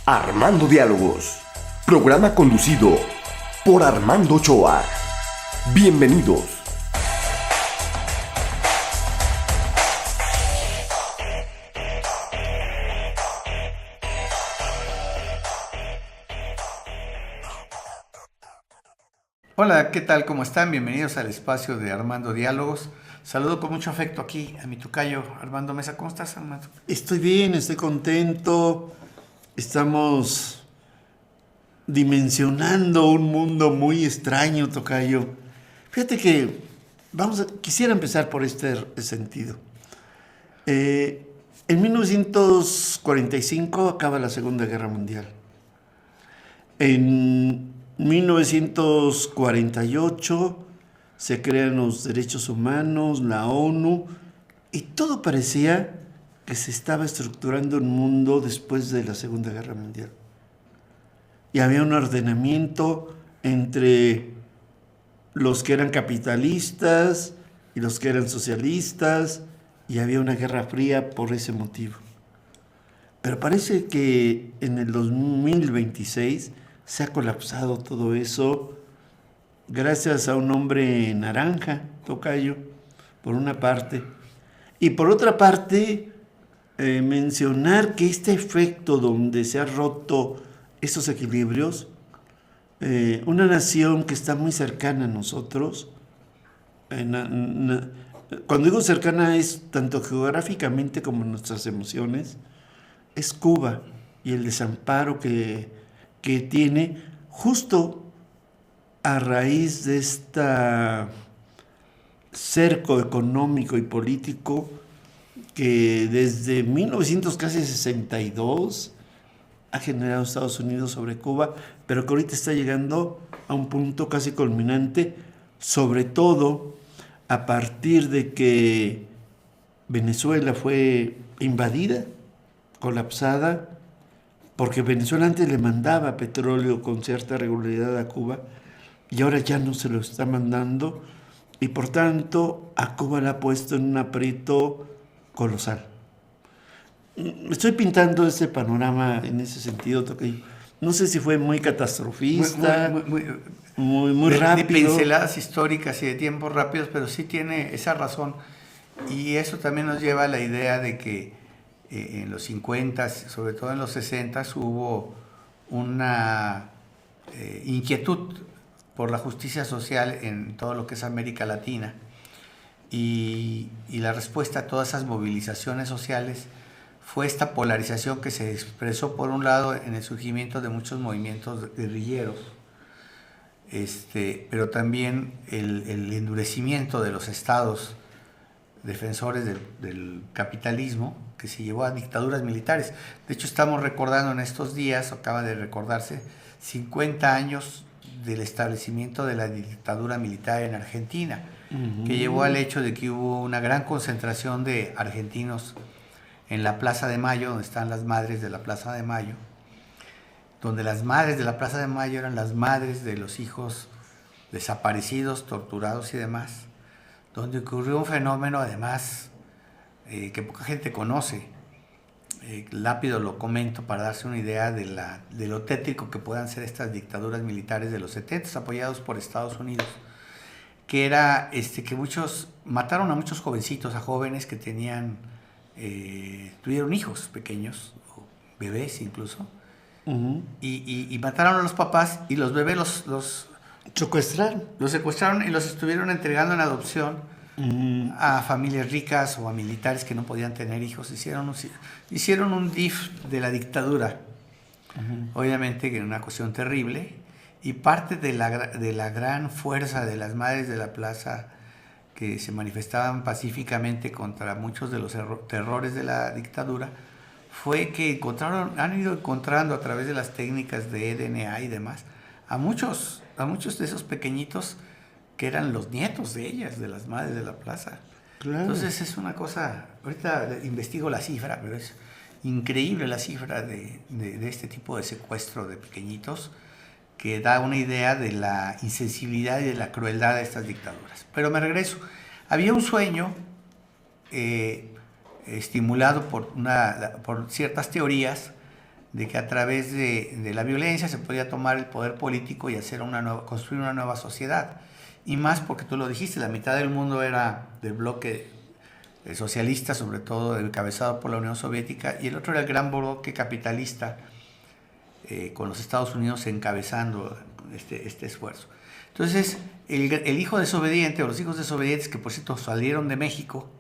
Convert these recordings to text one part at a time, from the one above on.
Armando Diálogos, programa conducido por Armando Ochoa. Bienvenidos. Hola, ¿qué tal? ¿Cómo están? Bienvenidos al espacio de Armando Diálogos. Saludo con mucho afecto aquí a mi tocayo Armando Mesa. ¿Cómo estás, Armando? Estoy bien, estoy contento. Estamos dimensionando un mundo muy extraño, tocayo. Fíjate que quisiera empezar por este sentido. En 1945 acaba la Segunda Guerra Mundial. En 1948 se crean los derechos humanos, la ONU, y todo parecía que se estaba estructurando un mundo después de la Segunda Guerra Mundial. Y había un ordenamiento entre los que eran capitalistas y los que eran socialistas, y había una guerra fría por ese motivo. Pero parece que en el 2026 se ha colapsado todo eso gracias a un hombre naranja, tocayo, por una parte. Y por otra parte, mencionar que este efecto donde se han roto esos equilibrios, una nación que está muy cercana a nosotros, cuando digo cercana es tanto geográficamente como en nuestras emociones, es Cuba y el desamparo que tiene justo a raíz de este cerco económico y político que desde 1962 ha generado Estados Unidos sobre Cuba, pero que ahorita está llegando a un punto casi culminante, sobre todo a partir de que Venezuela fue invadida, colapsada, porque Venezuela antes le mandaba petróleo con cierta regularidad a Cuba y ahora ya no se lo está mandando, y por tanto a Cuba la ha puesto en un aprieto colosal. Estoy pintando ese panorama en ese sentido, Tocayo. No sé si fue muy catastrofista, muy rápido. De pinceladas históricas y de tiempos rápidos, pero sí tiene esa razón. Y eso también nos lleva a la idea de que en los 50, sobre todo en los 60, hubo una inquietud por la justicia social en todo lo que es América Latina. Y la respuesta a todas esas movilizaciones sociales fue esta polarización que se expresó por un lado en el surgimiento de muchos movimientos guerrilleros, pero también el endurecimiento de los estados defensores del capitalismo, que se llevó a dictaduras militares. De hecho, estamos recordando en estos días, acaba de recordarse, 50 años del establecimiento de la dictadura militar en Argentina, que llevó al hecho de que hubo una gran concentración de argentinos en la Plaza de Mayo, donde están las madres de la Plaza de Mayo, donde las madres de la Plaza de Mayo eran las madres de los hijos desaparecidos, torturados y demás, donde ocurrió un fenómeno además que poca gente conoce. Lápido lo comento para darse una idea de lo tétrico que puedan ser estas dictaduras militares de los 70 apoyados por Estados Unidos, que era que muchos mataron a muchos jovencitos, a jóvenes que tuvieron hijos pequeños, o bebés incluso, y mataron a los papás, y los bebés los secuestraron y los estuvieron entregando en adopción a familias ricas o a militares que no podían tener hijos. Hicieron un DIF de la dictadura, obviamente que era una cuestión terrible, y parte de la gran fuerza de las madres de la plaza que se manifestaban pacíficamente contra muchos de los terrores de la dictadura fue que han ido encontrando a través de las técnicas de DNA y demás a muchos de esos pequeñitos que eran los nietos de ellas, de las madres de la plaza. Claro. Entonces es una cosa, ahorita investigo la cifra, pero es increíble la cifra de este tipo de secuestro de pequeñitos, que da una idea de la insensibilidad y de la crueldad de estas dictaduras. Pero me regreso. Había un sueño estimulado por ciertas teorías de que a través de la violencia se podía tomar el poder político y hacer construir una nueva sociedad. Y más porque tú lo dijiste, la mitad del mundo era del bloque socialista, sobre todo encabezado por la Unión Soviética, y el otro era el gran bloque capitalista, con los Estados Unidos encabezando este esfuerzo. Entonces, el hijo desobediente, o los hijos desobedientes, que por cierto salieron de México,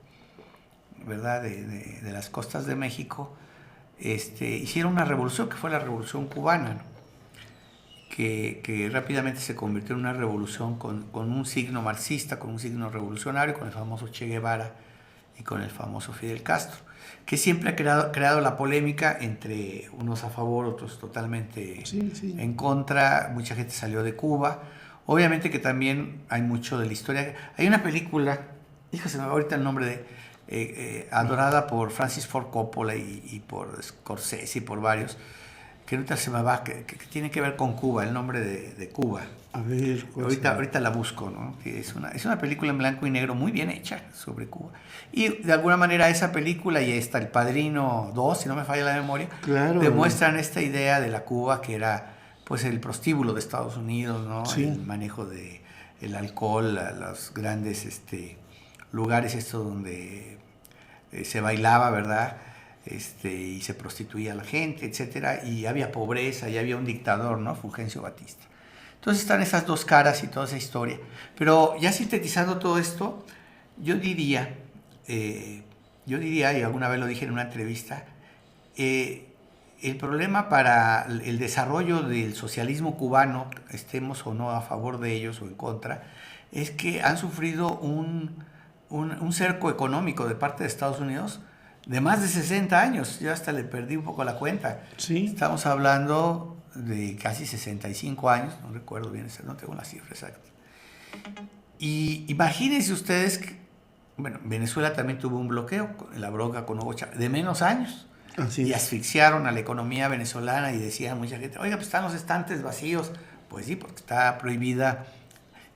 ¿verdad? De las costas de México, hicieron una revolución, que fue la Revolución Cubana, ¿no? que rápidamente se convirtió en una revolución con un signo marxista, con un signo revolucionario, con el famoso Che Guevara y con el famoso Fidel Castro, que siempre ha creado la polémica entre unos a favor, otros totalmente en contra. Mucha gente salió de Cuba. Obviamente que también hay mucho de la historia. Hay una película, se me va ahorita el nombre adorada por Francis Ford Coppola y por Scorsese y por varios, que ahorita se me va, que tiene que ver con Cuba, el nombre de Cuba. A ver, ahorita la busco, ¿no? Que es una película en blanco y negro muy bien hecha sobre Cuba. Y de alguna manera esa película y El Padrino 2, si no me falla la memoria, claro, demuestran esta idea de la Cuba que era pues el prostíbulo de Estados Unidos, ¿no? Sí. El manejo de el alcohol, los grandes lugares estos donde se bailaba, ¿verdad? Y se prostituía a la gente, etcétera, y había pobreza, y había un dictador, ¿no? Fulgencio Batista. Entonces están esas dos caras y toda esa historia. Pero ya sintetizando todo esto, yo diría, y alguna vez lo dije en una entrevista, el problema para el desarrollo del socialismo cubano, estemos o no a favor de ellos o en contra, es que han sufrido un cerco económico de parte de Estados Unidos de más de 60 años. Yo hasta le perdí un poco la cuenta. Sí. Estamos hablando de casi 65 años, no recuerdo bien, no tengo la cifra exacta. Y imagínense ustedes que, bueno, Venezuela también tuvo un bloqueo, la bronca con Hugo Chávez, de menos años. Así y es. Asfixiaron a la economía venezolana y decían mucha gente, oiga, pues están los estantes vacíos. Pues sí, porque está prohibida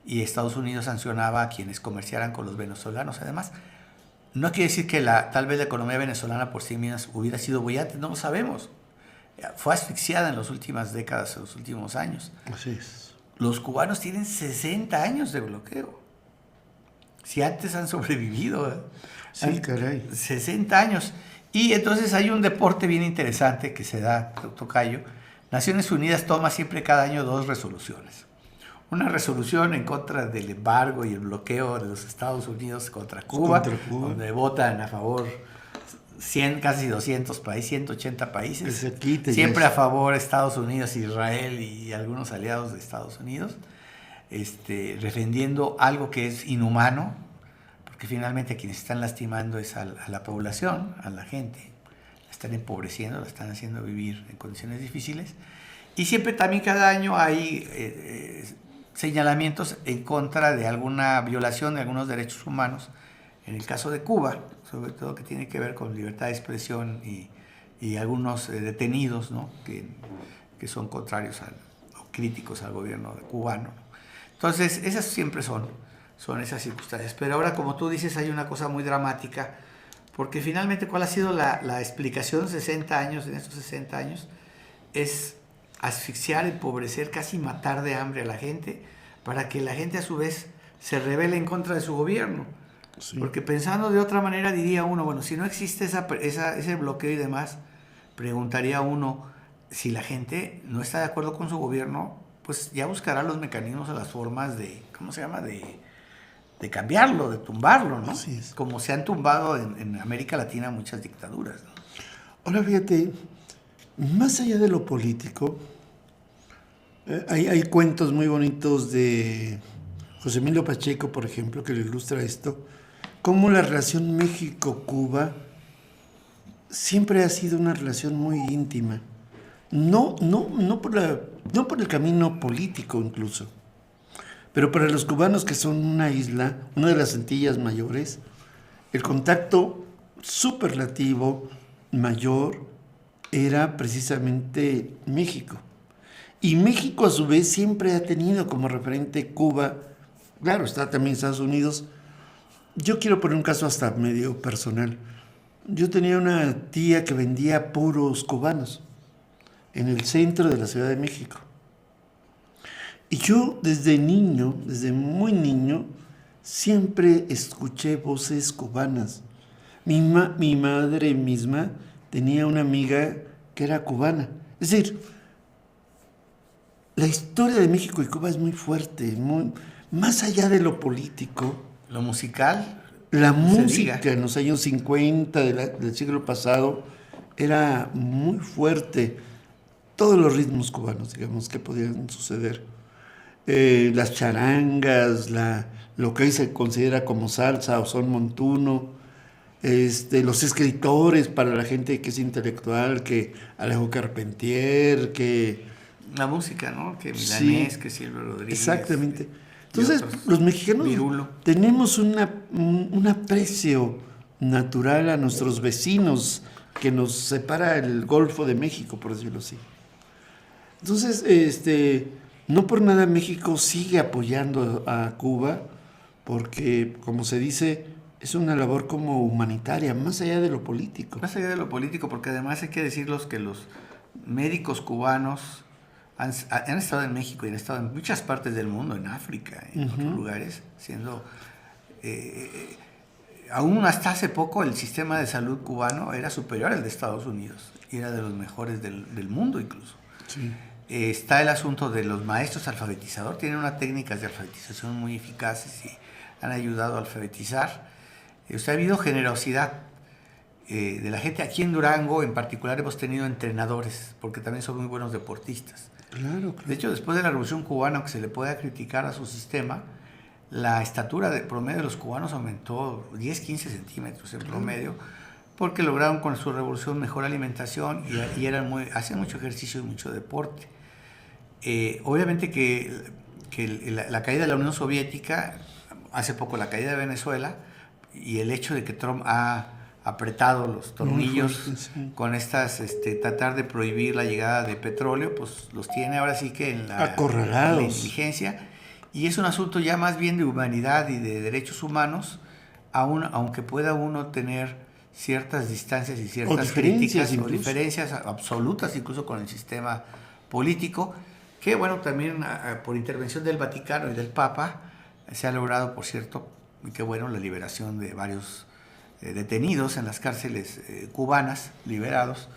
y Estados Unidos sancionaba a quienes comerciaran con los venezolanos. Además, no quiere decir que tal vez la economía venezolana por sí misma hubiera sido bullante, no lo sabemos. Fue asfixiada en las últimas décadas, en los últimos años. Así es. Los cubanos tienen 60 años de bloqueo. Si antes han sobrevivido. Sí, caray. 60 años. Y entonces hay un deporte bien interesante que se da, tocayo. Naciones Unidas toma siempre cada año 2 resoluciones. Una resolución en contra del embargo y el bloqueo de los Estados Unidos contra Cuba, donde votan a favor casi 200 países, 180 países. Siempre a favor Estados Unidos, Israel y algunos aliados de Estados Unidos, defendiendo algo que es inhumano, porque finalmente quienes están lastimando es a la población, a la gente. La están empobreciendo, la están haciendo vivir en condiciones difíciles. Y siempre también cada año hay señalamientos en contra de alguna violación de algunos derechos humanos. En el caso de Cuba, sobre todo que tiene que ver con libertad de expresión y algunos detenidos, ¿no? que son contrarios o críticos al gobierno cubano. Entonces, esas siempre son esas circunstancias. Pero ahora, como tú dices, hay una cosa muy dramática, porque finalmente, ¿cuál ha sido la explicación en estos 60 años? Es asfixiar, empobrecer, casi matar de hambre a la gente, para que la gente a su vez se rebele en contra de su gobierno. Sí. Porque pensando de otra manera diría uno, bueno, si no existe ese bloqueo y demás, preguntaría uno, si la gente no está de acuerdo con su gobierno, pues ya buscará los mecanismos o las formas de, ¿cómo se llama?, de cambiarlo, de tumbarlo, ¿no? Así es. Como se han tumbado en América Latina muchas dictaduras, ¿no? Ahora fíjate, más allá de lo político, hay cuentos muy bonitos de José Emilio Pacheco, por ejemplo, que le ilustra esto, cómo la relación México-Cuba siempre ha sido una relación muy íntima. No por el camino político incluso, pero para los cubanos, que son una isla, una de las Antillas mayores, el contacto superlativo mayor era precisamente México. Y México a su vez siempre ha tenido como referente Cuba. Claro, está también Estados Unidos. Yo quiero poner un caso hasta medio personal. Yo tenía una tía que vendía puros cubanos. en el centro de la Ciudad de México. Y yo desde niño, desde muy niño, siempre escuché voces cubanas. Mi madre misma tenía una amiga que era cubana. Es decir, la historia de México y Cuba es muy fuerte, más allá de lo político. Lo musical. La música en los años 50 del siglo pasado era muy fuerte. Todos los ritmos cubanos, digamos, que podían suceder. Las charangas, lo que hoy se considera como salsa o son montuno, los escritores para la gente que es intelectual, que Alejo Carpentier, que... La música, ¿no? Que Milanés, sí, que Silvio Rodríguez. Exactamente. Entonces, los mexicanos Virulo. tenemos un aprecio natural a nuestros vecinos que nos separa el Golfo de México, por decirlo así. Entonces, no por nada México sigue apoyando a Cuba, porque, como se dice, es una labor como humanitaria, más allá de lo político. Más allá de lo político, porque además hay que decirlos que los médicos cubanos han estado en México y han estado en muchas partes del mundo, en África, en otros lugares, siendo... aún hasta hace poco el sistema de salud cubano era superior al de Estados Unidos y era de los mejores del mundo incluso. Sí. Está el asunto de los maestros alfabetizadores, tienen unas técnicas de alfabetización muy eficaces y han ayudado a alfabetizar. Ha habido generosidad de la gente. Aquí en Durango en particular hemos tenido entrenadores, porque también son muy buenos deportistas. Claro. De hecho, después de la Revolución Cubana, aunque se le pueda criticar a su sistema, la estatura de promedio de los cubanos aumentó 10-15 centímetros en promedio, porque lograron con su revolución mejor alimentación y hacían mucho ejercicio y mucho deporte. Obviamente que la caída de la Unión Soviética, hace poco la caída de Venezuela, y el hecho de que Trump ha apretado los tornillos con estas, tratar de prohibir la llegada de petróleo, pues los tiene ahora sí que en la negligencia. Y es un asunto ya más bien de humanidad y de derechos humanos, aunque pueda uno tener ciertas distancias y ciertas críticas o diferencias absolutas incluso con el sistema político, que bueno, también por intervención del Vaticano y del Papa se ha logrado, por cierto, y qué bueno, la liberación de varios detenidos en las cárceles cubanas, liberados.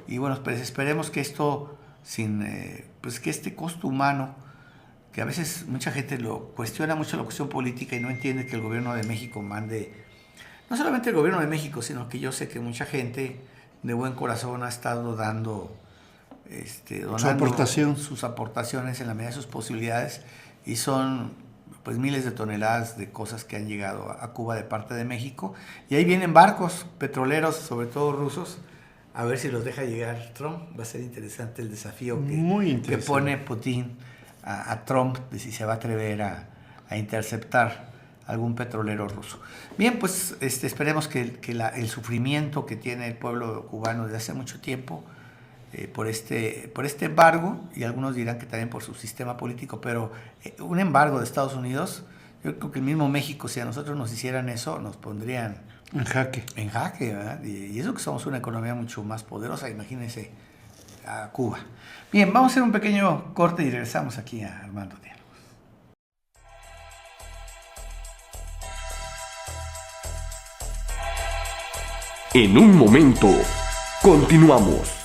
Y bueno, pues esperemos que esto, que este costo humano, que a veces mucha gente lo cuestiona mucho, la cuestión política, y no entiende que el gobierno de México mande, no solamente el gobierno de México, sino que yo sé que mucha gente de buen corazón ha estado donando sus aportaciones en la medida de sus posibilidades, y son pues miles de toneladas de cosas que han llegado a Cuba de parte de México, y ahí vienen barcos petroleros, sobre todo rusos, a ver si los deja llegar Trump. Va a ser interesante el desafío que pone Putin a Trump, de si se va a atrever a interceptar algún petrolero ruso. Bien, pues esperemos que el sufrimiento que tiene el pueblo cubano desde hace mucho tiempo por este embargo, y algunos dirán que también por su sistema político, pero un embargo de Estados Unidos, yo creo que el mismo México, si a nosotros nos hicieran eso, nos pondrían en jaque, ¿verdad? Y eso que somos una economía mucho más poderosa, imagínense a Cuba. Bien, vamos a hacer un pequeño corte y regresamos aquí a Armando Diálogos. En un momento, continuamos.